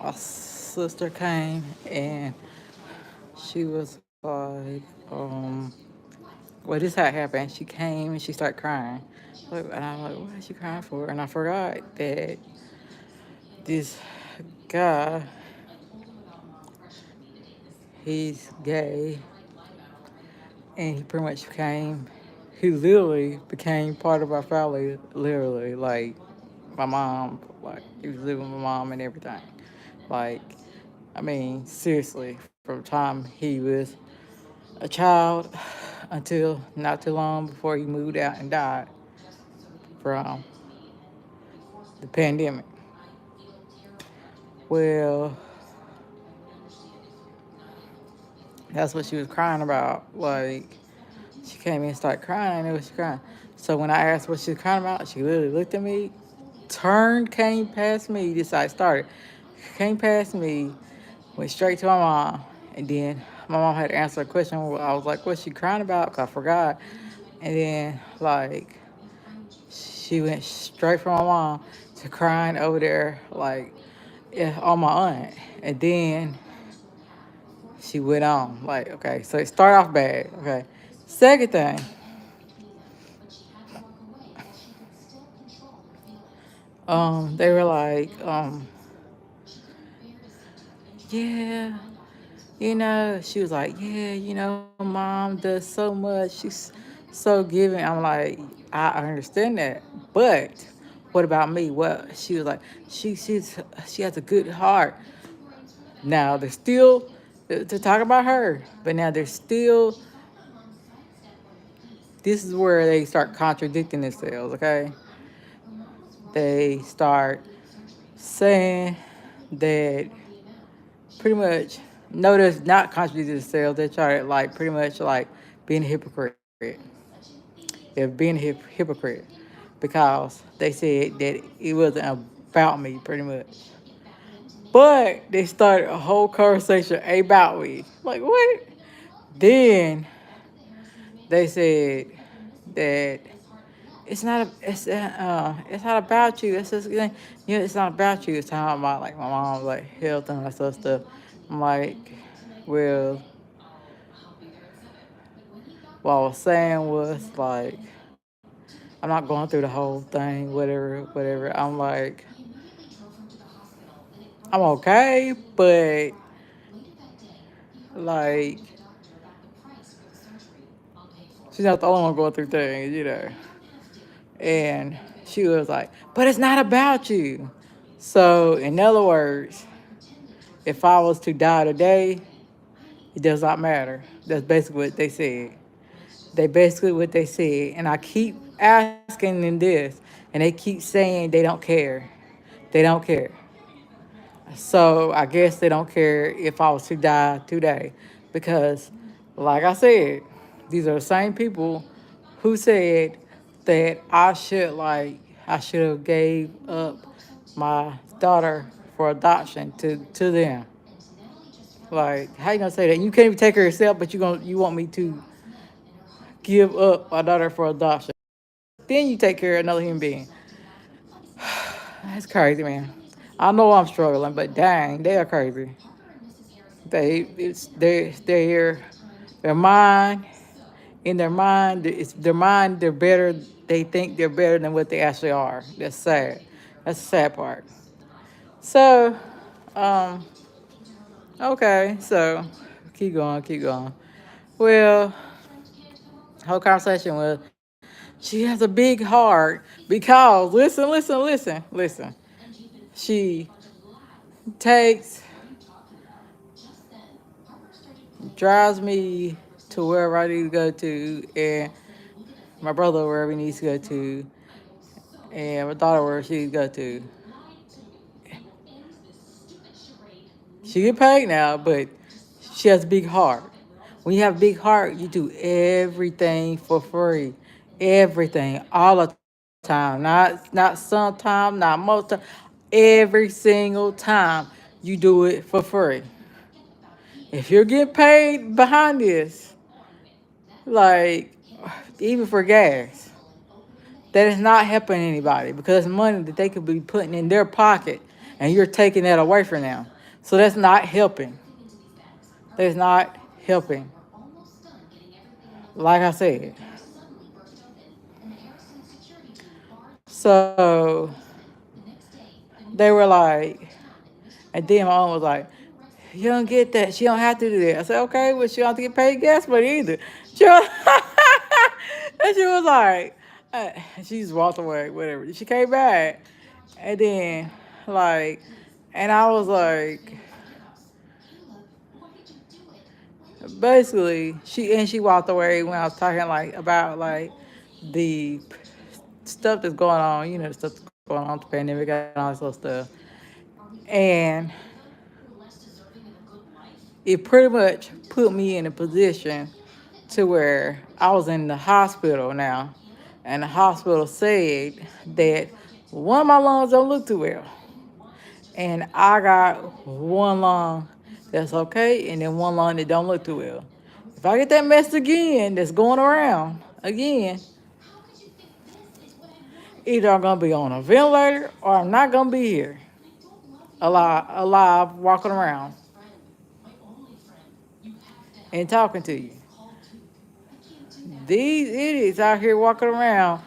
my sister came and she was like, well, this how it happened. She came and she started crying. And I'm like, what is she crying for? And I forgot that this guy, he's gay, and he pretty much became, he literally became part of our family, literally. Like, my mom, like, he was living with my mom and everything. Like, I mean, seriously, from the time he was a child until not too long before he moved out and died from the pandemic. Well, that's what she was crying about. Like, she came in and started crying, and it was crying. So when I asked what she was crying about, she literally looked at me, turned, came past me. This I started, came past me, went straight to my mom, and then my mom had to answer a question. I was like, "What's she crying about?" 'Cause I forgot. And then like she went straight from my mom to crying over there, like, yeah, on my aunt. And then she went on. Like, okay, so it started off bad. Okay. Second thing, they were like, yeah, she was like, yeah, mom does so much. She's so giving. I'm like, I understand that. But what about me? Well, she was like, she has a good heart. Now there's still to talk about her, but now there's still, this is where they start contradicting themselves, okay? They start saying that pretty much, no, there's not contradicting themselves. They try to like pretty much like being a hypocrite. They're being a hypocrite because they said that it wasn't about me, pretty much. But they started a whole conversation about me. Like, what? Then they said that it's not about you. It's just, it's not about you. It's talking about like my mom, like health and all that sort of stuff. I'm like, well, what I was saying was like, I'm not going through the whole thing, whatever, whatever. I'm like, I'm okay, but like, she's not the only one going through things. And she was like, but it's not about you. So, in other words, if I was to die today, it does not matter. That's basically what they said. They basically what they said. And I keep asking them this, and they keep saying they don't care. They don't care. So I guess they don't care if I was to die today. Because, like I said, these are the same people who said that I should have gave up my daughter for adoption to them. Like, how you gonna say that? You can't even take her yourself, but you want me to give up my daughter for adoption. Then you take care of another human being. That's crazy, man. I know I'm struggling, but dang, they are crazy. They're their mind, in their mind, it's their mind. They're better. They think they're better than what they actually are. That's sad. That's the sad part. So, um, okay, so keep going, keep going. Well, whole conversation was she has a big heart because listen. She takes drives me to wherever I need to go to, and my brother wherever he needs to go to, and my daughter where she needs to go to. She get paid now, but she has a big heart. When you have a big heart, you do everything for free. Everything, all the time. Not sometime, not most time. Every single time you do it for free. If you're getting paid behind this, like even for gas, that is not helping anybody because it's money that they could be putting in their pocket and you're taking that away from them. So that's not helping. That's not helping. Like I said. So they were like, and then my mom was like, you don't get that. She don't have to do that. I said, okay, well, she don't have to get paid gas money either. She was, and she was like, she just walked away, whatever. She came back, and then, like, and I was like, basically, she walked away when I was talking, like, about, like, the stuff that's going on, the stuff that's going on with the pandemic and all this other stuff. And it pretty much put me in a position to where I was in the hospital now, and the hospital said that one of my lungs don't look too well, and I got one lung that's okay, and then one lung that don't look too well. If I get that mess again, that's going around again, either I'm gonna be on a ventilator or I'm not gonna be here alive, walking around and talking to you. These idiots out here walking around,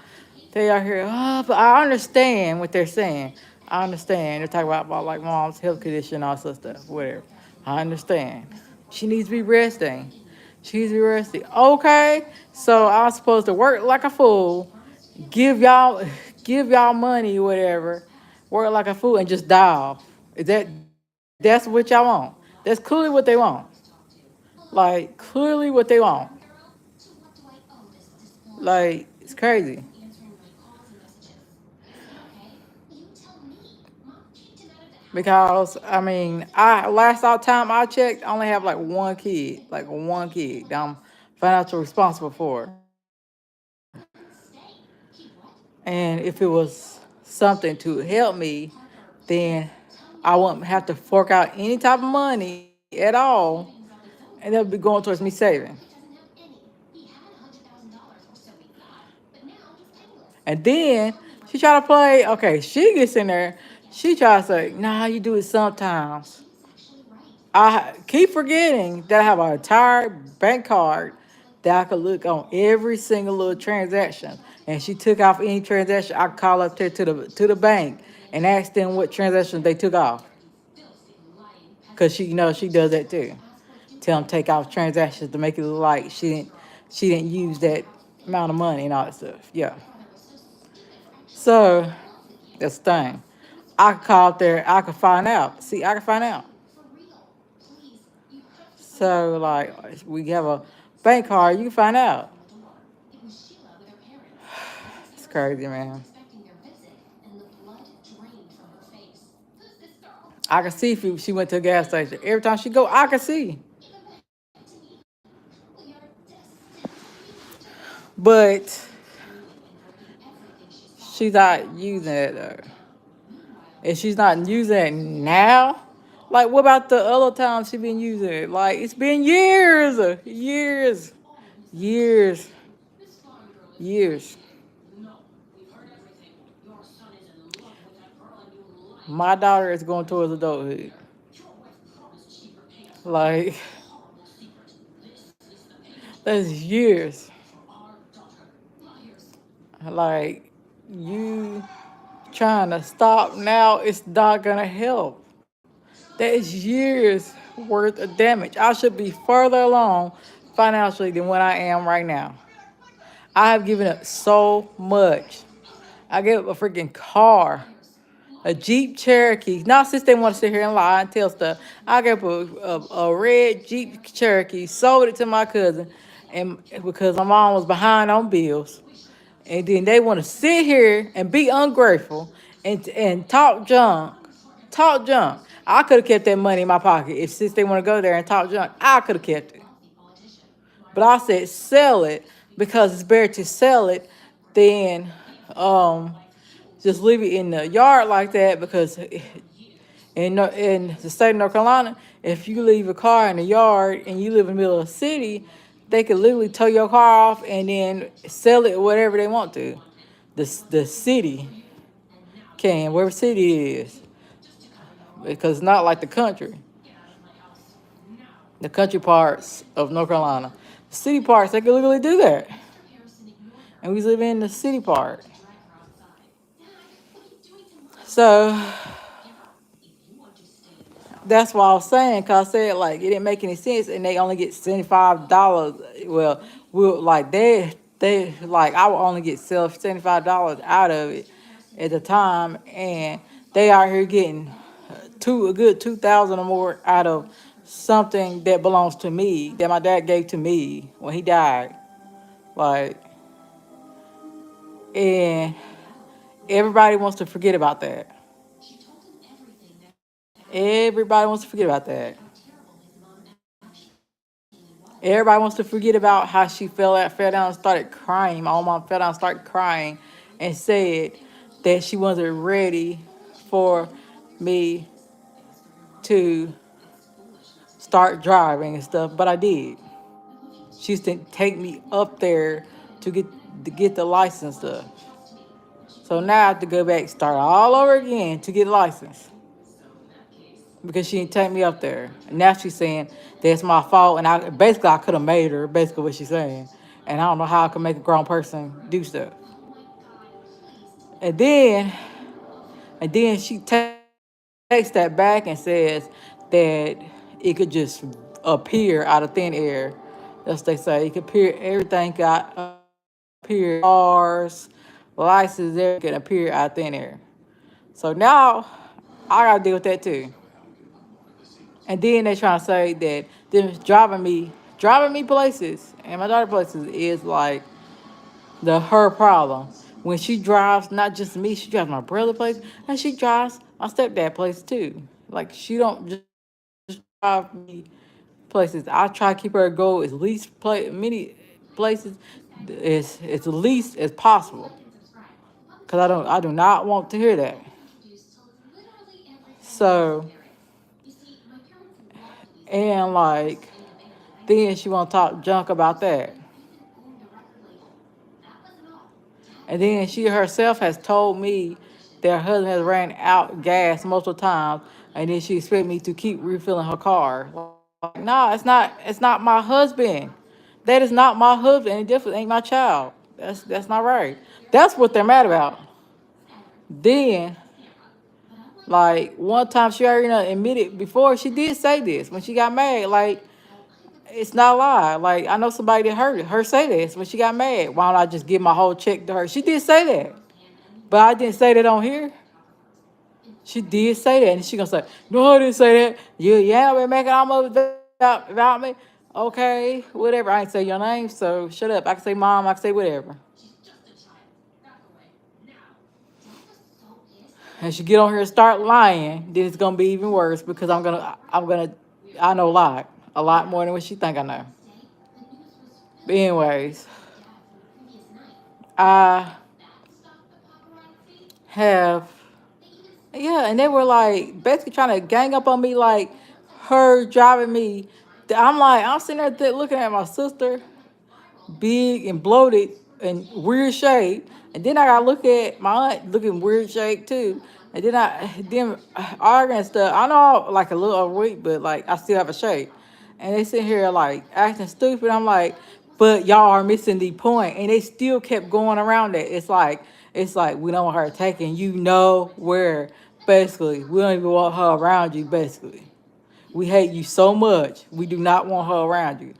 they out here, oh, but I understand what they're saying. I understand. They're talking about like mom's health condition, all that stuff, whatever. I understand. She needs to be resting. She needs to be resting. Okay, so I'm supposed to work like a fool, give y'all, give y'all money, whatever, work like a fool, and just die off. That's what y'all want? That's clearly what they want. Like clearly what they want. Like it's crazy. Because I mean, I last all time I checked, I only have like one kid that I'm financially responsible for. And if it was something to help me, then I wouldn't have to fork out any type of money at all, and that would be going towards me saving. And then she try to play. Okay, she gets in there. She tries to say, "Nah, you do it sometimes." I keep forgetting that I have an entire bank card that I could look on every single little transaction. And she took off any transaction. I could call up there to the bank and ask them what transactions they took off. Cause she does that too. Tell them take off transactions to make it look like she didn't use that amount of money and all that stuff. Yeah. So that's the thing. I could call up there. I could find out. See, I could find out. So like we have a bank card, you can find out. It's crazy, man. I can see if she went to a gas station. Every time she go, I can see. But she's not using it though. And she's not using it now. Like what about the other times she been using it? Like it's been years, years, years, years. My daughter is going towards adulthood. Like that's years. Like you trying to stop now, it's not gonna help. That is years worth of damage. I should be further along financially than what I am right now. I have given up so much. I gave up a freaking car, a Jeep Cherokee. Not since they want to sit here and lie and tell stuff. I gave up a red Jeep Cherokee, sold it to my cousin, and because my mom was behind on bills. And then they want to sit here and be ungrateful and talk junk. Talk junk. I could have kept that money in my pocket. If since they want to go there and talk junk, I could have kept it. But I said sell it because it's better to sell it than um just leave it in the yard like that because in the state of North Carolina, if you leave a car in the yard and you live in the middle of the city, they could literally tow your car off and then sell it whatever they want to. The city can, whatever city it is. because it's not like the country parts of North Carolina. The city parts, they can legally do that. And we live in the city part. So that's what I was saying, cause I said like it didn't make any sense, and they only get $75. Well, like they like I would only get $75 out of it at the time, and they out here getting a good 2,000 or more out of something that belongs to me that my dad gave to me when he died. Like, and everybody wants to forget about that. Everybody wants to forget about that. Everybody wants to forget about how she fell down and started crying. My own mom fell down and started crying and said that she wasn't ready for me to start driving and stuff, but I did. She used to take me up there to get the license stuff. So now I have to go back, start all over again to get licensed because she didn't take me up there. And now she's saying that's my fault, and I could have made her. Basically, what she's saying, and I don't know how I can make a grown person do stuff. And then she takes that back and says that it could just appear out of thin air. That's what they say. It could appear, everything got appear, cars, licenses, everything can appear out of thin air. So now I gotta deal with that too. And then they trying to say that them driving me places and my daughter places is like her problem. When she drives, not just me, she drives my brother place, and she drives my stepdad place too. Like she don't just drive me places. I try to keep her go as least many places as least as possible. Cause I do not want to hear that. So and like then she want to talk junk about that. And then she herself has told me that her husband has ran out gas multiple times, and then she expect me to keep refilling her car. Like, no, it's not my husband. That is not my husband. It definitely ain't my child. That's not right. That's what they're mad about. Then, like one time she already admitted before she did say this when she got mad. Like it's not a lie. Like I know somebody that heard her say this when she got mad. Why don't I just give my whole check to her? She did say that. But I didn't say that on here. She did say that, and she gonna say, "No, I didn't say that. Yeah, been making all of about me. Okay, whatever. I ain't say your name, so shut up. I can say mom. I can say whatever." And she get on here and start lying, then it's gonna be even worse because I know a lot more than what she think I know. But anyways, I have yeah, and they were like basically trying to gang up on me, like her driving me. I'm like, I'm sitting there looking at my sister, big and bloated and weird shape, and then I gotta look at my aunt looking weird shape too. And then arguing and stuff. I know I'm like a little overweight, but like I still have a shape. And they sit here like acting stupid. I'm like, but y'all are missing the point, and they still kept going around it. It's like we don't want her taking you nowhere. Basically, we don't even want her around you. Basically, we hate you so much. We do not want her around you.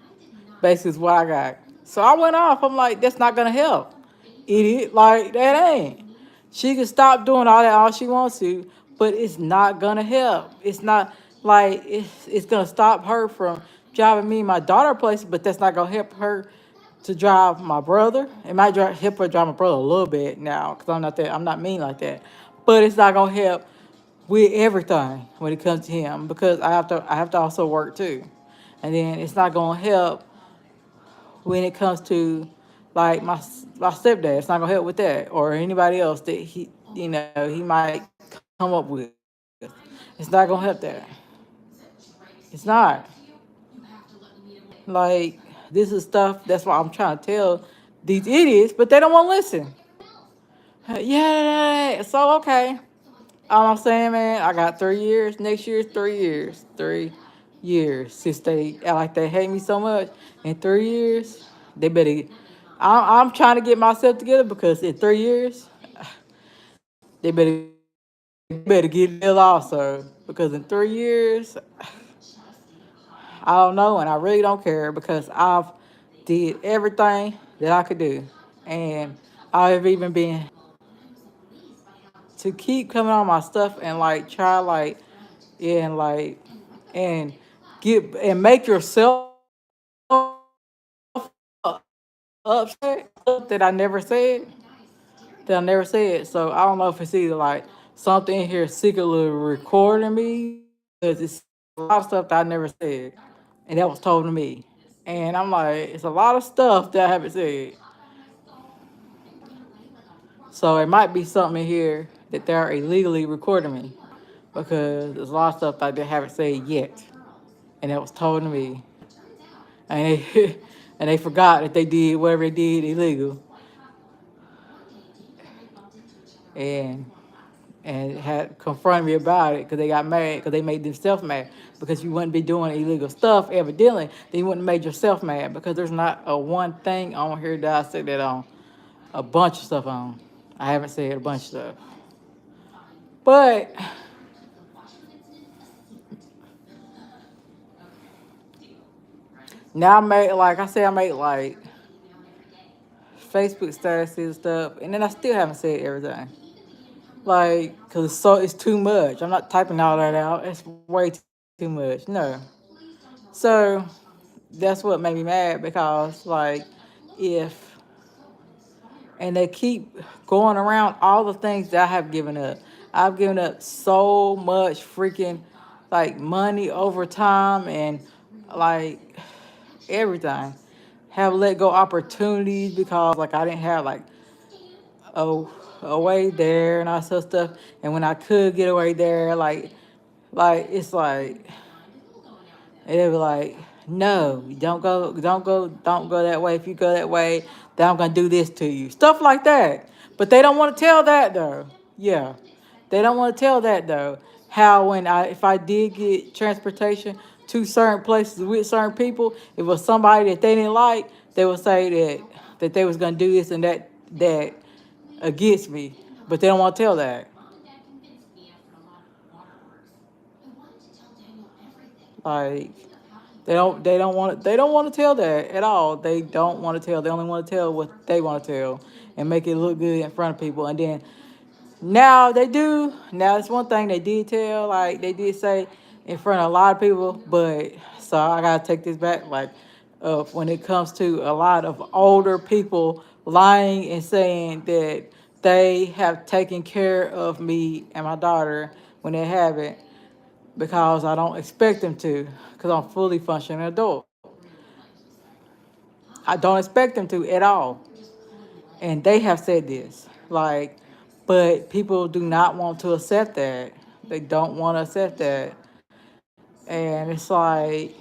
Basically, is what I got. So I went off. I'm like, that's not gonna help, idiot. Like that ain't. She can stop doing all that all she wants to, but it's not gonna help. It's not like it's gonna stop her from driving me and my daughter places, but that's not gonna help her to drive my brother. It might help her drive my brother a little bit now, cause I'm not mean like that. But it's not gonna help with everything when it comes to him because I have to also work too. And then it's not gonna help when it comes to like my stepdad. It's not gonna help with that or anybody else that he might come up with. It's not gonna help that. It's not. Like this is stuff. That's why I'm trying to tell these idiots, but they don't want to listen. Yeah. So okay. all I'm saying, man, I got 3 years. Next year's 3 years. 3 years. Since they act like they hate me so much, in 3 years, they better. I'm trying to get myself together because in 3 years, they better get it ill also. Because in 3 years, I don't know, and I really don't care because I've did everything that I could do, and I've even been to keep coming on my stuff and like try like and like and get and make yourself upset that I never said that I never said. So I don't know if it's either like something in here secretly recording me because it's a lot of stuff that I never said and that was told to me. And I'm like, it's a lot of stuff that I haven't said. So it might be something in here that they're illegally recording me because there's a lot of stuff that they haven't said yet. And that was told to me. And they, and they forgot that they did whatever they did illegal. And had confronted me about it because they got mad because they made themselves mad because you wouldn't be doing illegal stuff evidently then you wouldn't have made yourself mad because there's not a one thing on here that I said that on a bunch of stuff on. I haven't said a bunch of stuff. But now I made like I said I made like Facebook statuses and stuff and then I still haven't said everything. Like, cause it's too much. I'm not typing all that out. It's way too much. No. So that's what made me mad because like if and they keep going around all the things that I have given up. I've given up so much freaking like money over time and like everything. Have let go opportunities because like I didn't have like a away there and all that stuff. And when I could get away there, like it's like and they were like, no, don't go that way. If you go that way, then I'm gonna do this to you. Stuff like that. But they don't want to tell that though. Yeah. They don't want to tell that though. How when I if I did get transportation to certain places with certain people, if it was somebody that they didn't like, they would say that they was gonna do this and that against me. But they don't want to tell that. Like they don't want to tell that at all. They don't want to tell. They only want to tell what they want to tell and make it look good in front of people. And then now they do. Now it's one thing they did tell, like they did say in front of a lot of people, but so I gotta take this back. Like when it comes to a lot of older people lying and saying that they have taken care of me and my daughter when they haven't because I don't expect them to because I'm fully functioning adult. I don't expect them to at all. And they have said this. Like, but people do not want to accept that. They don't want to accept that. And it's like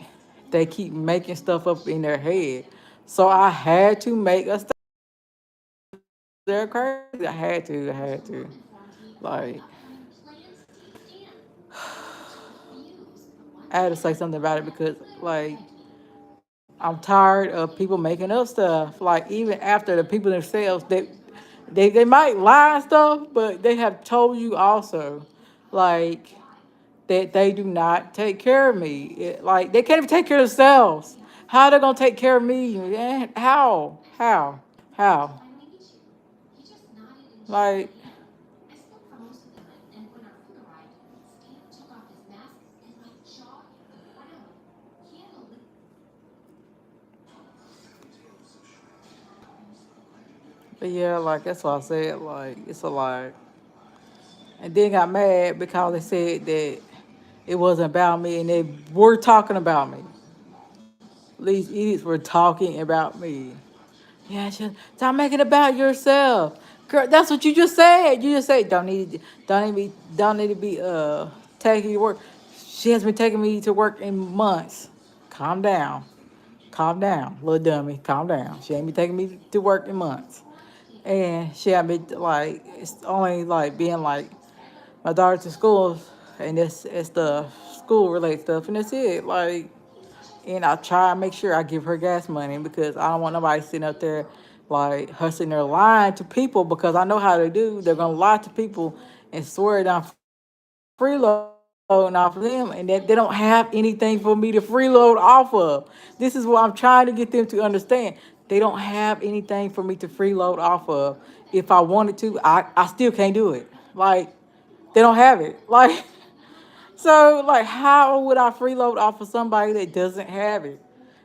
they keep making stuff up in their head. So I had to make a statement. They're crazy. I had to. Like, I had to say something about it because, like, I'm tired of people making up stuff. Like even after the people themselves, they might lie and stuff, but they have told you also, like that they do not take care of me. Like they can't even take care of themselves. How they gonna take care of me? How? How? How? Like, but yeah, like that's what I said. Like it's a lie. And then got mad because they said that it wasn't about me, and they were talking about me. These idiots were talking about me. Yeah, just stop making it about yourself. Girl, that's what you just said. You just said don't need to be taking you to work. She has been taking me to work in months. Calm down. Calm down, little dummy. Calm down. She ain't been taking me to work in months. And she had me like it's only like being like my daughter to school, and it's the school related stuff, and that's it. Like, and I try to make sure I give her gas money because I don't want nobody sitting up there like her sitting there lying to people because I know how they do. They're gonna lie to people and swear that I'm freeloading off of them, and that they don't have anything for me to freeload off of. This is what I'm trying to get them to understand. They don't have anything for me to freeload off of. If I wanted to, I still can't do it. Like, they don't have it. Like, so, like, how would I freeload off of somebody that doesn't have it?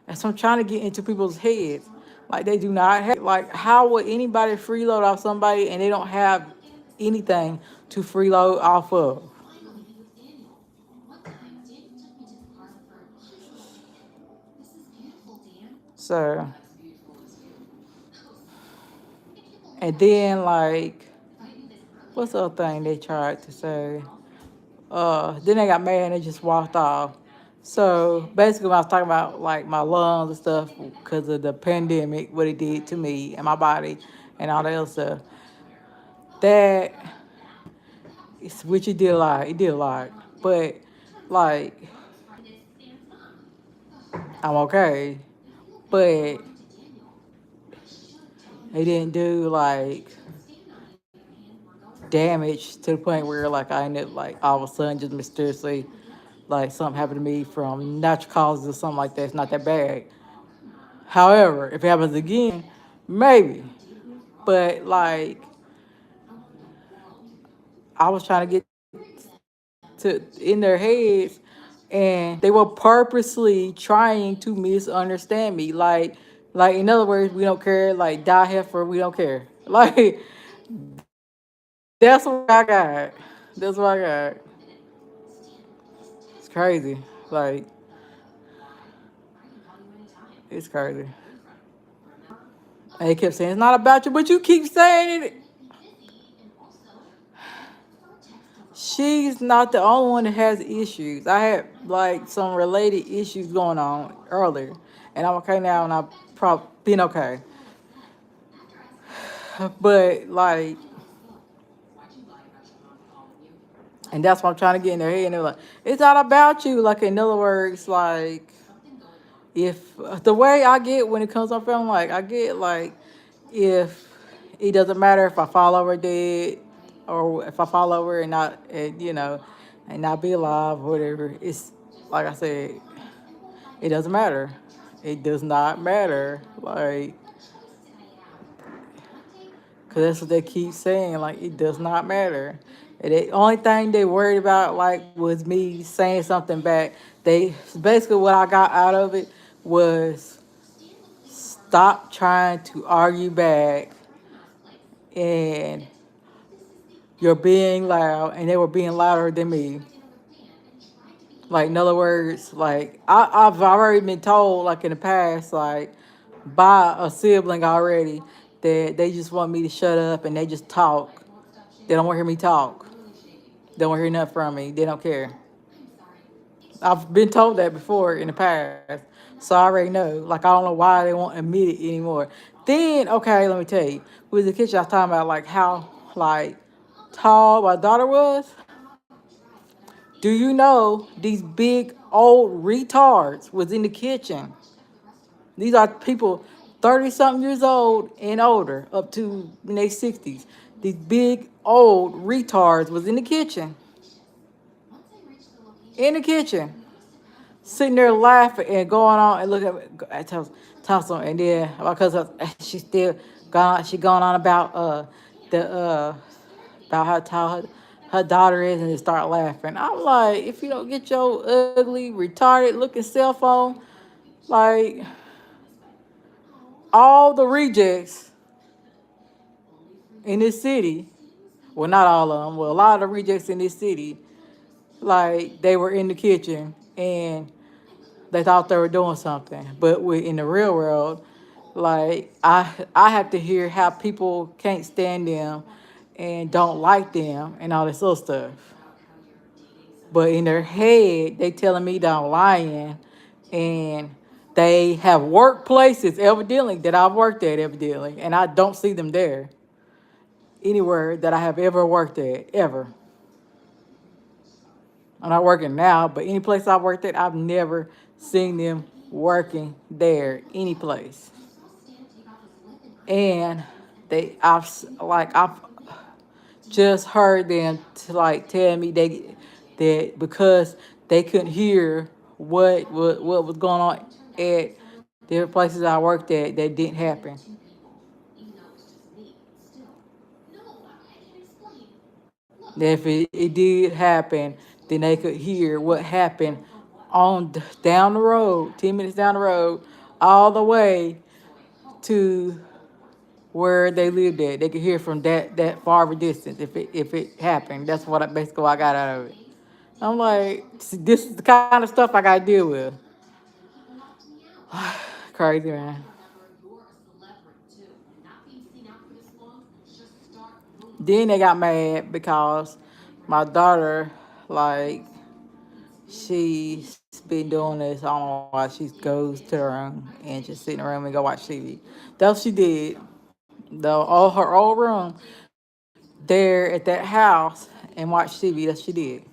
And so I'm trying to get into people's heads. Like, they do not have it. Like, how would anybody freeload off somebody and they don't have anything to freeload off of? So, and then, like, what's the other thing they tried to say? Then they got mad and they just walked off. So basically, when I was talking about like my lungs and stuff because of the pandemic, what it did to me and my body and all that other stuff, that which it did a lot. It did a lot, but like I'm okay. But it didn't do like damage to the point where like I ended up like all of a sudden just mysteriously like something happened to me from natural causes or something like that. It's not that bad. However, if it happens again, maybe. But like I was trying to get to in their heads and they were purposely trying to misunderstand me. Like in other words, we don't care, like die heifer, we don't care. Like that's what I got. That's what I got. It's crazy. Like it's crazy. And they kept saying it's not about you, but you keep saying it. She's not the only one that has issues. I had like some related issues going on earlier, and I'm okay now, and I've probably been okay. But like, and that's what I'm trying to get in their head. And they're like, "It's not about you." Like in other words, like if the way I get when it comes on film, like I get like if it doesn't matter if I fall over dead or if I fall over and not, and, and not be alive or whatever. It's like I said, it doesn't matter. It does not matter. Like, cause that's what they keep saying. Like, it does not matter. And the only thing they worried about, like, was me saying something back. They basically what I got out of it was stop trying to argue back, and you're being loud, and they were being louder than me. Like, in other words, like I've already been told, like in the past, like by a sibling already, that they just want me to shut up and they just talk. They don't want to hear me talk. They don't want to hear nothing from me. They don't care. I've been told that before in the past, so I already know. Like I don't know why they won't admit it anymore. Then okay, let me tell you, with the kitchen, I was talking about like how like tall my daughter was. Do you know these big old retards was in the kitchen? These are people 30 something years old and older, up to in their 60s. These big old retards was in the kitchen. In the kitchen. Sitting there laughing and going on and looking at Tussle, and then because she still gone on about the about how tall her daughter is, and they start laughing. I'm like, if you don't get your ugly, retarded looking cell phone, like all the rejects in this city, well, not all of them, well, a lot of the rejects in this city, like they were in the kitchen and they thought they were doing something. But in the real world, like I have to hear how people can't stand them and don't like them and all this other stuff. But in their head, they telling me that I'm lying, and they have workplaces evidently that I've worked at evidently, and I don't see them there anywhere that I have ever worked at ever. I'm not working now, but any place I worked at, I've never seen them working there, any place. And I've just heard them to like tell me that because they couldn't hear what was going on at different places I worked at, that didn't happen. That if it did happen, then they could hear what happened down the road, 10 minutes down the road, all the way to where they lived at. They could hear from that far of a distance if it happened. That's basically what I got out of it. I'm like, see, this is the kind of stuff I gotta deal with. Crazy, man. Then they got mad because my daughter, like, she's been doing this. I don't know why she goes to her room and just sit in the room and go watch TV. That's what she did. Though all her old room there at that house and watch TV. That she did.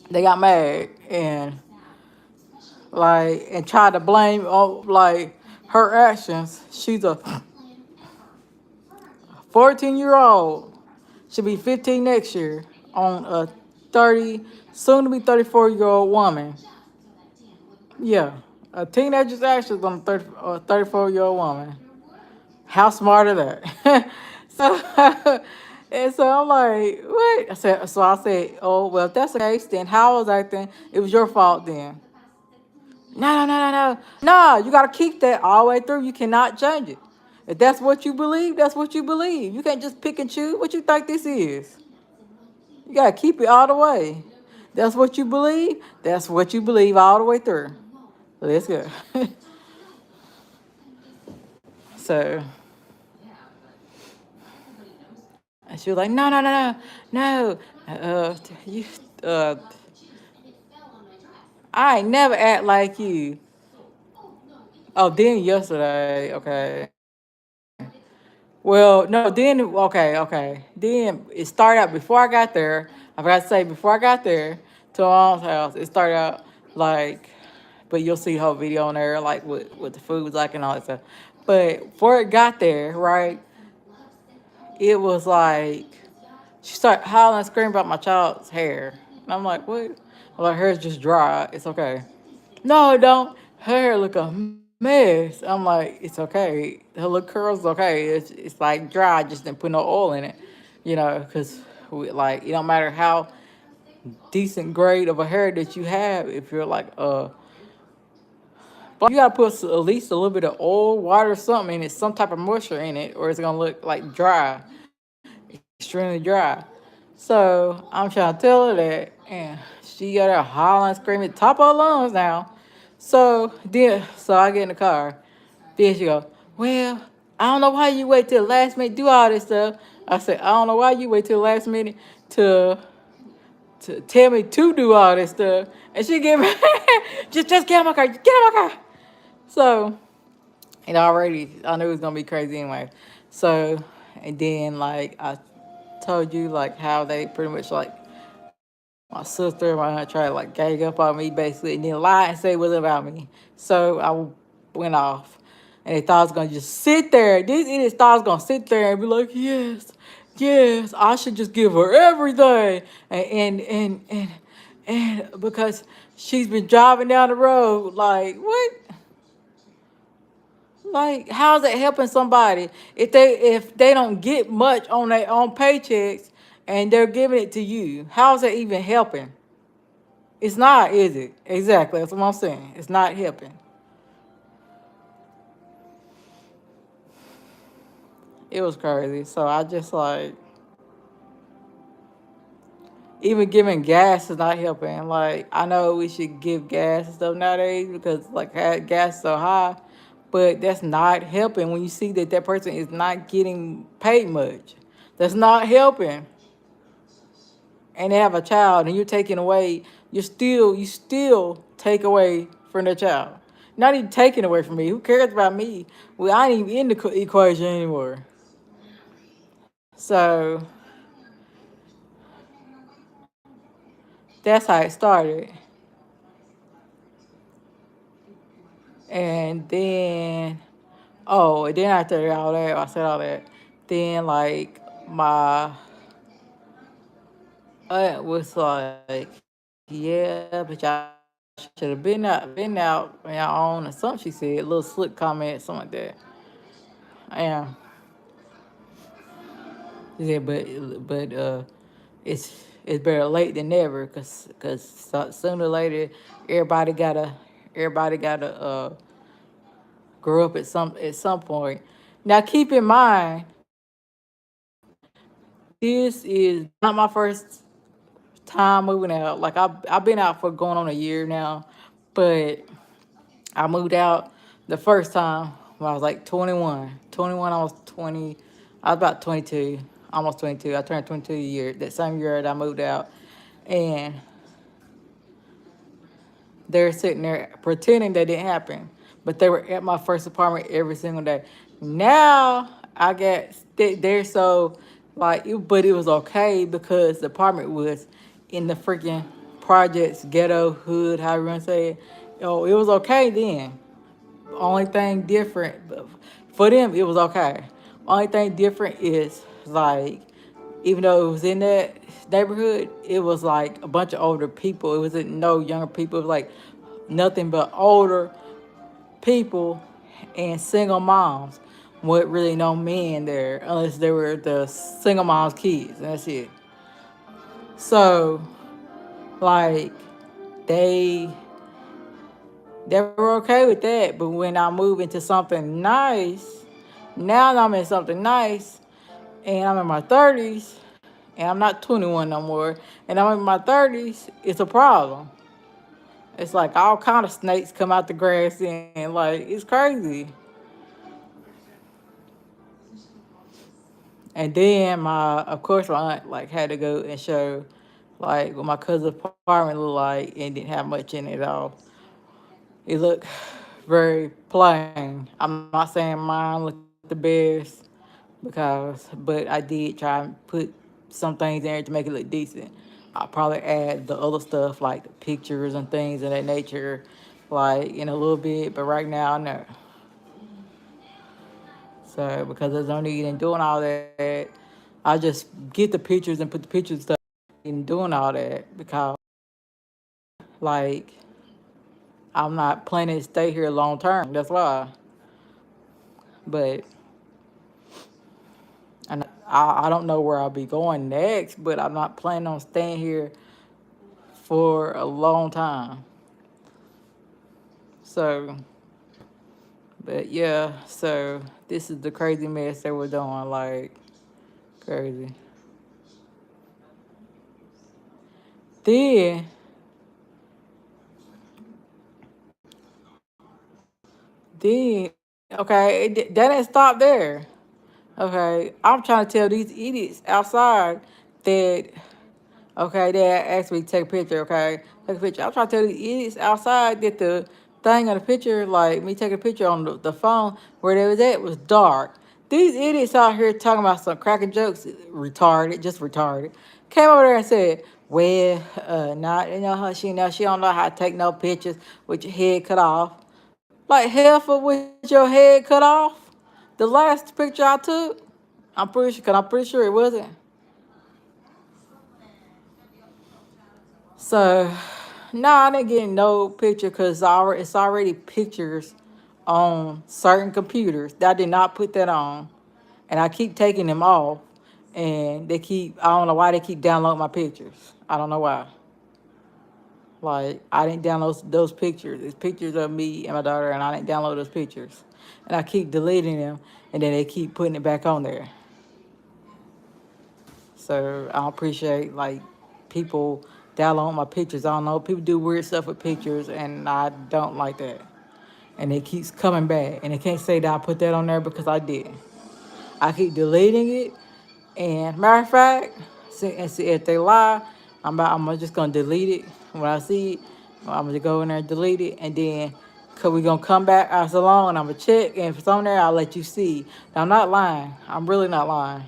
They got mad and tried to blame like her actions. She's a 14-year old. She'll be 15 next year on a 30, soon to be 34-year-old woman. Yeah, a teenager's actions on a 34-year-old woman. How smart are that? so, and so I'm like, what? So I said, oh, well, if that's the case, then how I was acting, it was your fault then. No, no, no, no, no. No, you got to keep that all the way through. You cannot change it. If that's what you believe, that's what you believe. You can't just pick and choose what you think this is. You got to keep it all the way. That's what you believe. That's what you believe all the way through. So that's good. So, and she was like, no, no, no, no, no. You, uh, I ain't never act like you. Oh, then yesterday, okay. Well, no, then okay, okay. Then it started out before I got there. I forgot to say before I got there to my mom's house. It started out like, but you'll see the whole video on there, like what the food was like and all that stuff. But before it got there, right, it was like she started hollering and screaming about my child's hair. And I'm like, what? I'm like, hers just dry. It's okay. No, it don't. Her hair look a mess. I'm like, it's okay. Her little curls okay. It's like dry. Just didn't put no oil in it, because like it don't matter how decent grade of a hair that you have. If you're like but you gotta put at least a little bit of oil, water, something in it, some type of moisture in it, or it's gonna look like dry, extremely dry. So I'm trying to tell her that, and she got her hollering, screaming, top of her lungs now. So I get in the car. Then she go, well, I don't know why you wait till the last minute to do all this stuff. I said, I don't know why you wait till the last minute to to tell me to do all this stuff. And she get me, just get out my car, get out my car. So, and already I knew it was gonna be crazy anyway. So, and then like I told you like how they pretty much like my sister and my aunt tried to like gang up on me basically and then lie and say it wasn't about me. So I went off. And they thought I was gonna just sit there. These idiots thought I was gonna sit there and be like, yes, yes, I should just give her everything. And because she's been driving down the road, like what? Like, how's that helping somebody if they don't get much on their own paychecks and they're giving it to you? How's that even helping? It's not, is it? Exactly. That's what I'm saying. It's not helping. It was crazy. So I just like even giving gas is not helping. Like I know we should give gas and stuff nowadays because like gas is so high, but that's not helping when you see that that person is not getting paid much. That's not helping. And they have a child and you're taking away, you still take away from their child. Not even taking away from me. Who cares about me? Well, I ain't even in the equation anymore. So That's how it started. And then, oh, and then after all that, I said all that. Then like my aunt was like, "Yeah, but y'all should have been out on your own," or something. She said, a little slick comment, something like that. And she said, but it's better late than never, cause sooner or later everybody gotta everybody gotta grow up at some point. Now keep in mind, this is not my first time moving out. Like I've been out for going on a year now, but I moved out the first time when I was like 21. 21, I was 20. I was about 22, almost 22. I turned 22 year that same year that I moved out, and they're sitting there pretending that didn't happen, but they were at my first apartment every single day. Now I get they're so but it was okay because the apartment was in the freaking projects, ghetto, hood, however you want to say it. Oh, it was okay then. Only thing different for them, it was okay. Only thing different is like, even though it was in that neighborhood, it was like a bunch of older people. It wasn't no younger people. It was like nothing but older people and single moms. With really no men there, unless they were the single moms' kids, and that's it. So, like, they they were okay with that. But when I move into something nice, now that I'm in something nice, and I'm in my 30s, and I'm not 21 no more, and I'm in my 30s, it's a problem. It's like all kind of snakes come out the grass, and like it's crazy. And then of course, my aunt like had to go and show like what my cousin's apartment looked like, and didn't have much in it at all. It looked very plain. I'm not saying mine looked the best, but I did try and put some things in there to make it look decent. I'll probably add the other stuff like the pictures and things of that nature, like in a little bit. But right now, no. So because there's no need in doing all that, I just get the pictures and put the pictures stuff in doing all that because like I'm not planning to stay here long term. That's why. But and I don't know where I'll be going next, but I'm not planning on staying here for a long time. So, but yeah, so this is the crazy mess that we're doing, like crazy. Then, then, okay, that didn't stop there. Okay, I'm trying to tell these idiots outside that okay, they asked me to take a picture, okay? Take a picture. I'm trying to tell these idiots outside that the thing on the picture, like me taking a picture on the phone where they was at was dark. These idiots out here talking about some cracking jokes, retarded, just retarded. Came over there and said, well, not you know how she don't know how to take no pictures with your head cut off. Like heifer with your head cut off. The last picture I took, I'm pretty sure it wasn't. So, no, I didn't get no picture because it's already pictures on certain computers. I did not put that on, and I keep taking them off, and I don't know why they keep downloading my pictures. I don't know why. Like I didn't download those pictures. It's pictures of me and my daughter, and I didn't download those pictures, and I keep deleting them, and then they keep putting it back on there. So I appreciate like people download my pictures. I don't know. People do weird stuff with pictures, and I don't like that. And it keeps coming back, and they can't say that I put that on there because I didn't. I keep deleting it, and matter of fact, see if they lie, I'm just gonna delete it when I see it. I'm gonna go in there and delete it, and then cause we gonna come back as along, and I'm gonna check, and if it's on there, I'll let you see. Now, I'm not lying. I'm really not lying.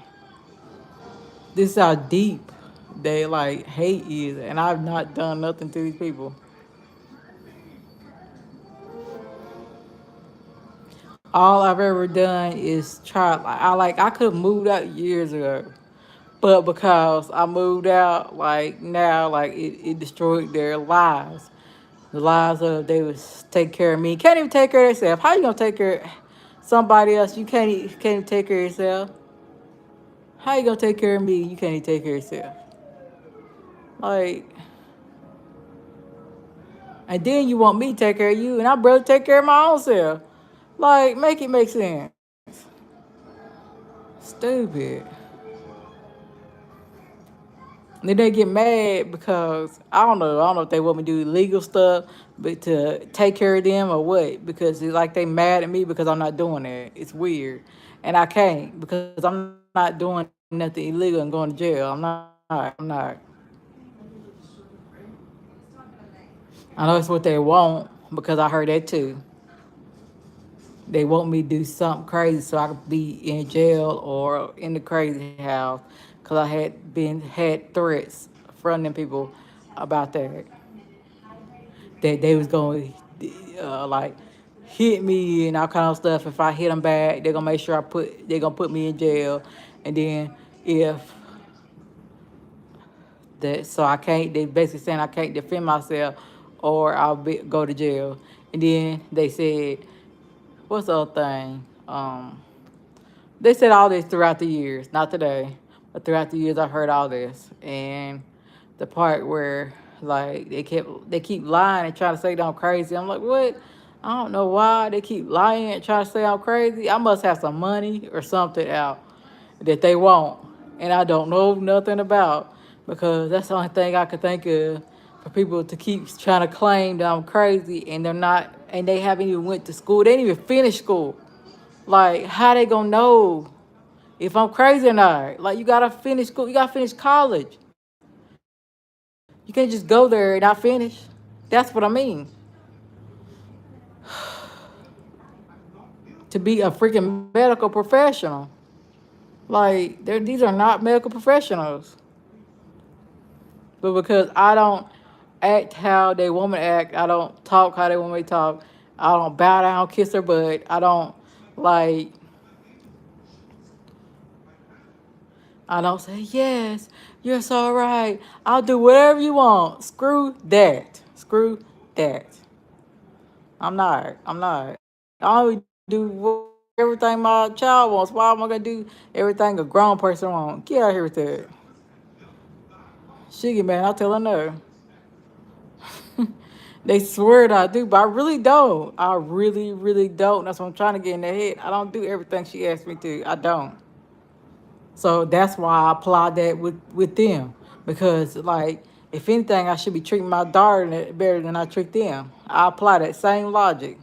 This is how deep they like hate either, and I've not done nothing to these people. All I've ever done is try. I could have moved out years ago, but because I moved out, like now, like it destroyed their lives. The lives of they would take care of me. Can't even take care of themselves. How you gonna take care of somebody else? Can't even take care of yourself. How you gonna take care of me? You can't even take care of yourself. Like, and then you want me to take care of you, and I'd rather take care of my own self. Like, make it make sense. Stupid. And then they get mad because I don't know if they want me to do illegal stuff, but to take care of them or what. Because it's like they mad at me because I'm not doing that. It's weird, and I can't because I'm not doing nothing illegal and going to jail. I'm not. I'm not. I know it's what they want because I heard that too. They want me to do something crazy so I could be in jail or in the crazy house because I had threats from them people about that they was going to like hit me and all kind of stuff. If I hit them back, they're gonna make sure they're gonna put me in jail, and then if that so I can't they basically saying I can't defend myself or go to jail. And then they said, what's the other thing? They said all this throughout the years, not today, but throughout the years I heard all this. And the part where like they keep lying and trying to say that I'm crazy. I'm like, what? I don't know why they keep lying and trying to say I'm crazy. I must have some money or something out that they want, and I don't know nothing about because that's the only thing I could think of for people to keep trying to claim that I'm crazy and they're not, and they haven't even went to school. They didn't even finish school. Like, how they gonna know if I'm crazy or not? Like, you gotta finish school. You gotta finish college. You can't just go there and not finish. That's what I mean. To be a freaking medical professional. Like, these are not medical professionals. But because I don't act how they want me to act, I don't talk how they want me to talk, I don't bow down, kiss their butt, I don't like, I don't say, yes, you're so right. I'll do whatever you want. Screw that. Screw that. I'm not. I'm not. I only do everything my child wants. Why am I going to do everything a grown person wants? Get out of here with that. She get mad. I'll tell her no. They swear that I do, but I really don't. I really, really don't. That's what I'm trying to get in their head. I don't do everything she asks me to. I don't. So that's why I apply that with them. Because like if anything, I should be treating my daughter better than I treat them. I apply that same logic.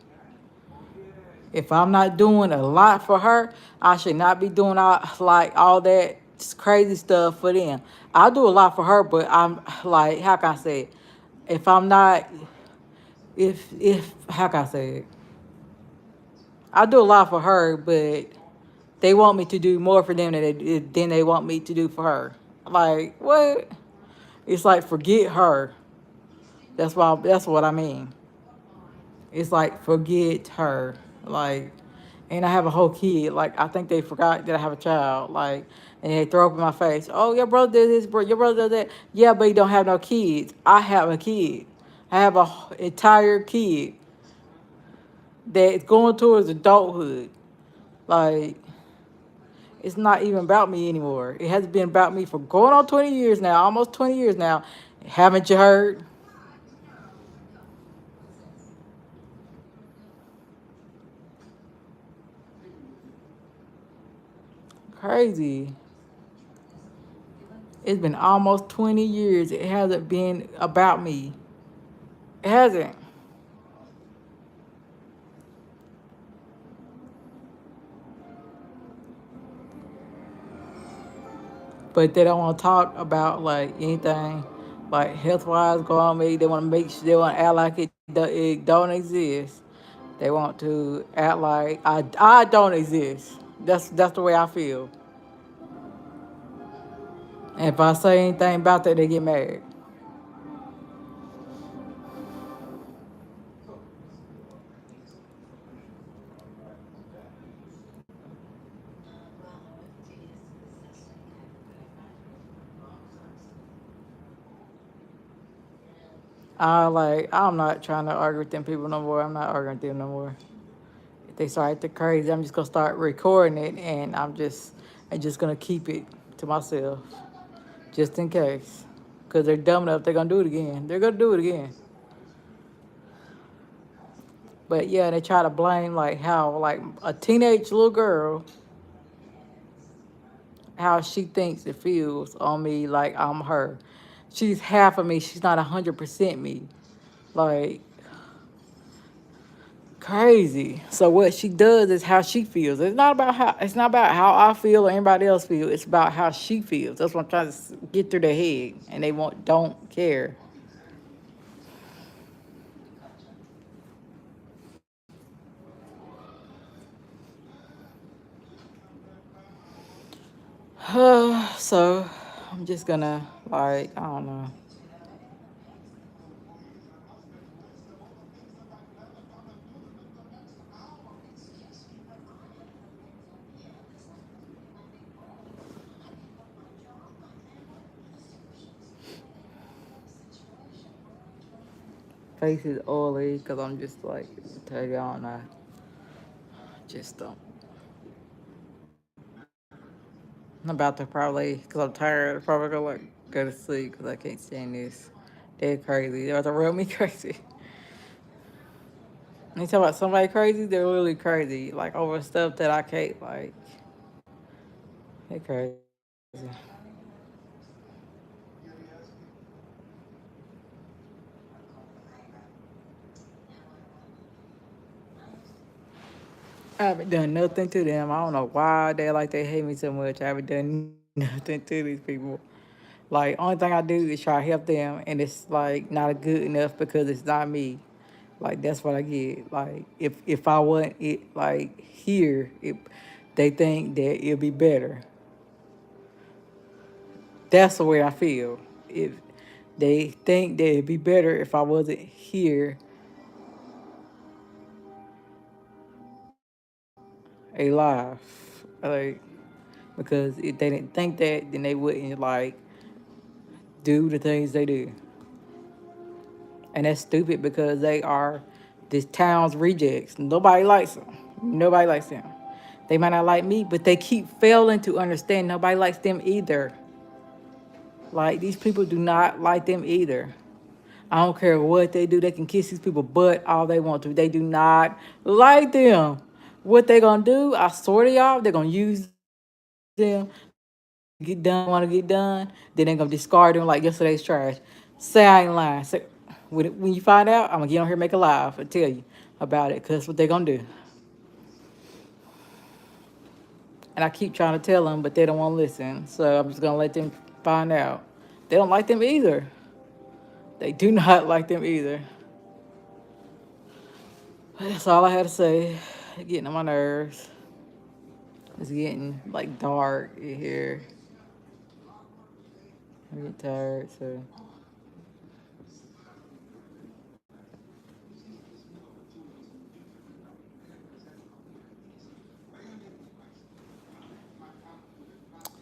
If I'm not doing a lot for her, I should not be doing all that crazy stuff for them. I do a lot for her, but I'm like, how can I say it? If I'm not, if how can I say it? I do a lot for her, but they want me to do more for them than they want me to do for her. Like what? It's like forget her. That's what I mean. It's like forget her. Like, and I have a whole kid. Like I think they forgot that I have a child. Like, and they throw up in my face. Oh, your brother did this, bro. Your brother did that. Yeah, but he don't have no kids. I have a kid. I have a entire kid that's going towards adulthood. Like, it's not even about me anymore. It has been about me for going on 20 years now, almost 20 years now. Haven't you heard? Crazy. It's been almost 20 years. It hasn't been about me. It hasn't. But they don't want to talk about like anything like health wise going on me. They want to they want to act like it don't exist. They want to act like I don't exist. That's the way I feel. And if I say anything about that, they get mad. I'm not trying to argue with them people no more. I'm not arguing with them no more. If they start acting crazy, I'm just gonna start recording it, and I'm just gonna keep it to myself, just in case. Cause they're dumb enough, they're gonna do it again. They're gonna do it again. But yeah, they try to blame like how like a teenage little girl, how she thinks it feels on me like I'm her. She's half of me. She's not 100% me. Like crazy. So what she does is how she feels. It's not about how I feel or anybody else feel. It's about how she feels. That's what I'm trying to get through their head, and they don't care. So I'm just gonna like I don't know. Face is oily because I'm just like tell you I don't know. Just don't. I'm about to probably because I'm tired. Probably gonna like go to sleep because I can't stand this. They're crazy. They're the real me crazy. And you talk about somebody crazy, they're really crazy. Like over stuff that I can't like. They crazy. I haven't done nothing to them. I don't know why they like they hate me so much. I haven't done nothing to these people. Like only thing I do is try to help them, and it's like not good enough because it's not me. Like that's what I get. Like if I wasn't it like here, they think that it'll be better. That's the way I feel. If they think that it'd be better if I wasn't here alive, like because if they didn't think that, then they wouldn't like do the things they do, and that's stupid because they are this town's rejects. Nobody likes them. Nobody likes them. They might not like me, but they keep failing to understand nobody likes them either. Like these people do not like them either. I don't care what they do. They can kiss these people butt all they want to. They do not like them. What they gonna do? I swear to y'all, they're gonna use them. Get done, want to get done. Then they're gonna discard them like yesterday's trash. Say I ain't lying. Say, when you find out, I'm gonna get on here and make a live and tell you about it. Cause that's what they're gonna do. And I keep trying to tell them, but they don't want to listen. So I'm just gonna let them find out. They don't like them either. They do not like them either. That's all I had to say. Getting on my nerves. It's getting like dark in here. I get tired, so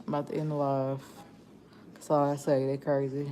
I'm about to end the live. That's all I say. They crazy.